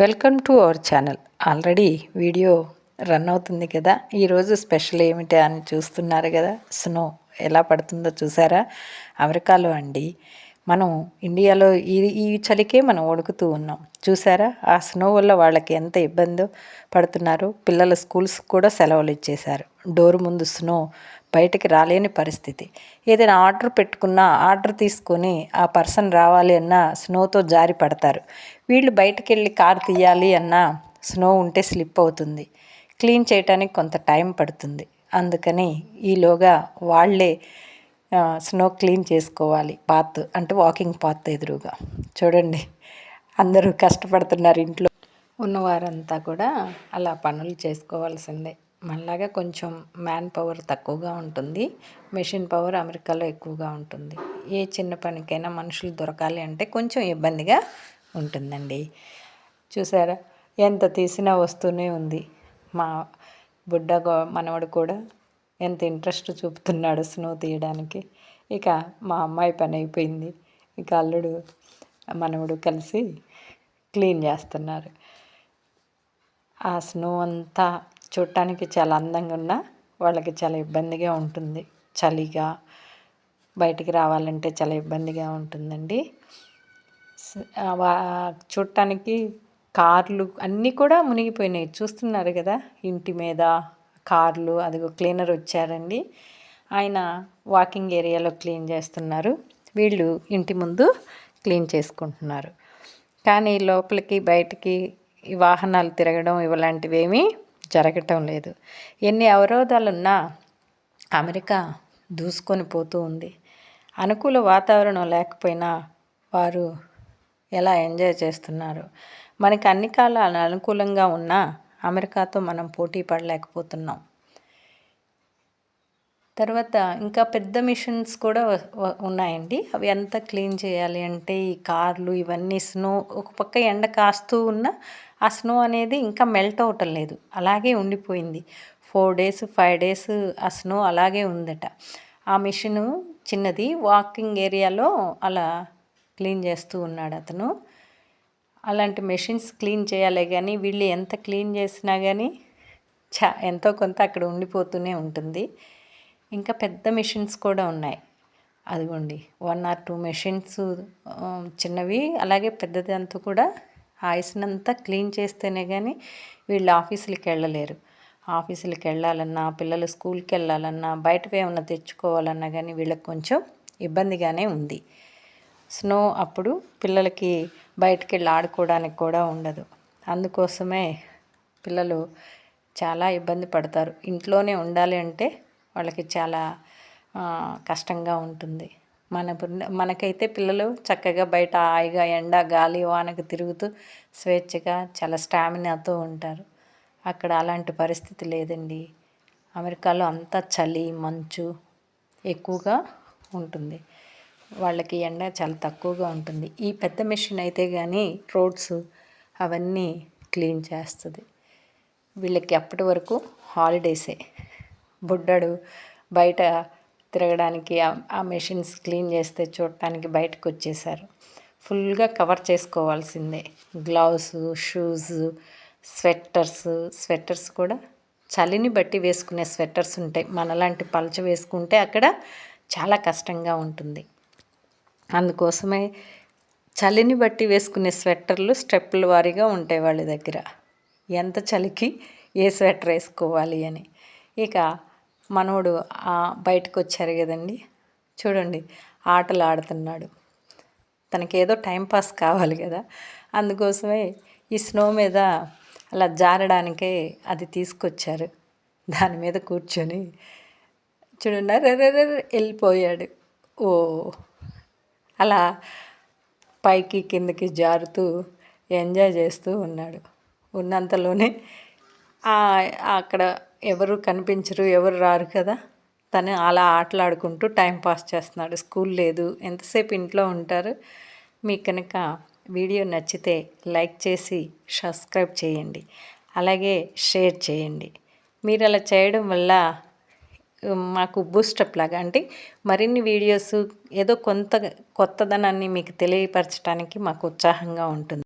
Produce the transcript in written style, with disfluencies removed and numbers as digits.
Welcome to our channel. Already video run అవుతుంది కదా. ఈరోజు స్పెషల్ ఏమిటి అని చూస్తున్నారు కదా. స్నో ఎలా పడుతుందో చూసారా. అమెరికాలో అండి, మనం ఇండియాలో ఈ చలికే మనం వణుకుతూ ఉన్నాం. చూసారా ఆ స్నో వల్ల వాళ్ళకి ఎంత ఇబ్బందో పడుతున్నారు. పిల్లల స్కూల్స్ కూడా సెలవులు ఇచ్చేశారు. డోర్ ముందు స్నో, బయటికి రాలేని పరిస్థితి. ఏదైనా ఆర్డర్ పెట్టుకున్నా ఆర్డర్ తీసుకొని ఆ పర్సన్ రావాలి అన్నా స్నోతో జారి పడతారు. వీళ్ళు బయటికి వెళ్ళి కారు తీయాలి అన్నా స్నో ఉంటే స్లిప్ అవుతుంది. క్లీన్ చేయడానికి కొంత టైం పడుతుంది. అందుకని ఈలోగా వాళ్ళే స్నో క్లీన్ చేసుకోవాలి. పాత్ అంటే వాకింగ్ పాత్ ఎదురుగా చూడండి, అందరూ కష్టపడుతున్నారు. ఇంట్లో ఉన్నవారంతా కూడా అలా పనులు చేసుకోవాల్సిందే. మనలాగా కొంచెం మ్యాన్ పవర్ తక్కువగా ఉంటుంది, మెషిన్ పవర్ అమెరికాలో ఎక్కువగా ఉంటుంది. ఏ చిన్న పనికైనా మనుషులు దొరకాలి అంటే కొంచెం ఇబ్బందిగా ఉంటుందండి. చూసారా, ఎంత తీసినా వస్తూనే ఉంది. మా మనవడు కూడా ఎంత ఇంట్రెస్ట్ చూపుతున్నాడు స్నో తీయడానికి. ఇక మా అమ్మాయి పని అయిపోయింది. ఇక అల్లుడు మనవడు కలిసి క్లీన్ చేస్తున్నారు. ఆ స్నో అంతా చూడటానికి చాలా అందంగా ఉన్నా వాళ్ళకి చాలా ఇబ్బందిగా ఉంటుంది. చలిగా బయటికి రావాలంటే చాలా ఇబ్బందిగా ఉంటుందండి. చూడటానికి కార్లు అన్నీ కూడా మునిగిపోయినాయి. చూస్తున్నారు కదా, ఇంటి మీద కార్లు. అదిగో క్లీనర్ వచ్చారండి, ఆయన వాకింగ్ ఏరియాలో క్లీన్ చేస్తున్నారు. వీళ్ళు ఇంటి ముందు క్లీన్ చేసుకుంటున్నారు. కానీ లోపలికి బయటికి ఈ వాహనాలు తిరగడం ఇలాంటివి ఏమీ జరగటం లేదు. ఎన్ని అవరోధాలున్నా అమెరికా దూసుకొని పోతూ ఉంది. అనుకూల వాతావరణం లేకపోయినా వారు ఎలా ఎంజాయ్ చేస్తున్నారు. మనకి అన్ని కాలాలు అనుకూలంగా ఉన్నా అమెరికాతో మనం పోటీ పడలేకపోతున్నాం. తర్వాత ఇంకా పెద్ద మిషన్స్ కూడా ఉన్నాయండి. అవి అంతా క్లీన్ చేయాలి అంటే ఈ కార్లు ఇవన్నీ స్నో ఒక పక్క ఎండ కాస్తూ ఉన్న ఆ స్నో అనేది ఇంకా మెల్ట్ అవటం లేదు, అలాగే ఉండిపోయింది. 4 days 5 days ఆ స్నో అలాగే ఉందట. ఆ మిషను చిన్నది వాకింగ్ ఏరియాలో అలా క్లీన్ చేస్తూ ఉన్నాడు అతను. అలాంటి మెషిన్స్ క్లీన్ చేయాలి కానీ వీళ్ళు ఎంత క్లీన్ చేసినా కానీ ఎంతో కొంత అక్కడ ఉండిపోతూనే ఉంటుంది. ఇంకా పెద్ద మెషిన్స్ కూడా ఉన్నాయి. అదిగోండి 1 or 2 మెషిన్స్ చిన్నవి, అలాగే పెద్దది అంతా కూడా ఆ ఐస్నంతా క్లీన్ చేస్తేనే కానీ వీళ్ళు ఆఫీసులకి వెళ్ళలేరు. ఆఫీసులకి వెళ్ళాలన్నా, పిల్లలు స్కూల్కి వెళ్ళాలన్నా, బయటకు ఏమన్నా తెచ్చుకోవాలన్నా కానీ వీళ్ళకి కొంచెం ఇబ్బందిగానే ఉంది. స్నో అప్పుడు పిల్లలకి బయటకు వెళ్ళి ఆడుకోవడానికి కూడా ఉండదు. అందుకోసమే పిల్లలు చాలా ఇబ్బంది పడతారు. ఇంట్లోనే ఉండాలి అంటే వాళ్ళకి చాలా కష్టంగా ఉంటుంది. మనకైతే పిల్లలు చక్కగా బయట హాయిగా ఎండ గాలి వానకు తిరుగుతూ స్వేచ్ఛగా చాలా స్టామినాతో ఉంటారు. అక్కడ అలాంటి పరిస్థితి లేదండి. అమెరికాలో అంతా చలి మంచు ఎక్కువగా ఉంటుంది. వాళ్ళకి ఎండ చాలా తక్కువగా ఉంటుంది. ఈ పెద్ద మెషిన్ అయితే కానీ రోడ్స్ అవన్నీ క్లీన్ చేస్తుంది. వీళ్ళకి అప్పటి వరకు హాలిడేసే. బుడ్డడు బయట తిరగడానికి ఆ మెషిన్స్ క్లీన్ చేస్తే చూడటానికి బయటకు వచ్చేసారు. ఫుల్గా కవర్ చేసుకోవాల్సిందే. గ్లౌస్, షూస్, స్వెట్టర్స్ కూడా చలిని బట్టి వేసుకునే స్వెట్టర్స్ ఉంటాయి. మనలాంటి పలచ వేసుకుంటే అక్కడ చాలా కష్టంగా ఉంటుంది. అందుకోసమే చలిని బట్టి వేసుకునే స్వెట్టర్లు స్టెప్పుల వారీగా ఉంటాయి వాళ్ళ దగ్గర, ఎంత చలికి ఏ స్వెటర్ వేసుకోవాలి అని. ఇక మనోడు బయటకు వచ్చారు కదండి, చూడండి ఆటలు ఆడుతున్నాడు. తనకేదో టైంపాస్ కావాలి కదా, అందుకోసమే ఈ స్నో మీద అలా జారడానికే అది తీసుకొచ్చారు. దాని మీద కూర్చొని చూడండి వెళ్ళిపోయాడు. ఓ అలా పైకి కిందకి జారుతూ ఎంజాయ్ చేస్తూ ఉన్నాడు. ఉన్నంతలోనే అక్కడ ఎవరు కనిపించరు, ఎవరు రారు కదా, తను అలా ఆటలాడుకుంటూ టైంపాస్ చేస్తున్నాడు. స్కూల్ లేదు, ఎంతసేపు ఇంట్లో ఉంటారు. మీకు కనుక వీడియో నచ్చితే లైక్ చేసి సబ్స్క్రైబ్ చేయండి, అలాగే షేర్ చేయండి. మీరు అలా చేయడం వల్ల మాకు బూస్టప్ లాగా, అంటే మరిన్ని వీడియోస్ ఏదో కొత్తదనాన్ని మీకు తెలియపరచడానికి మాకు ఉత్సాహంగా ఉంటుంది.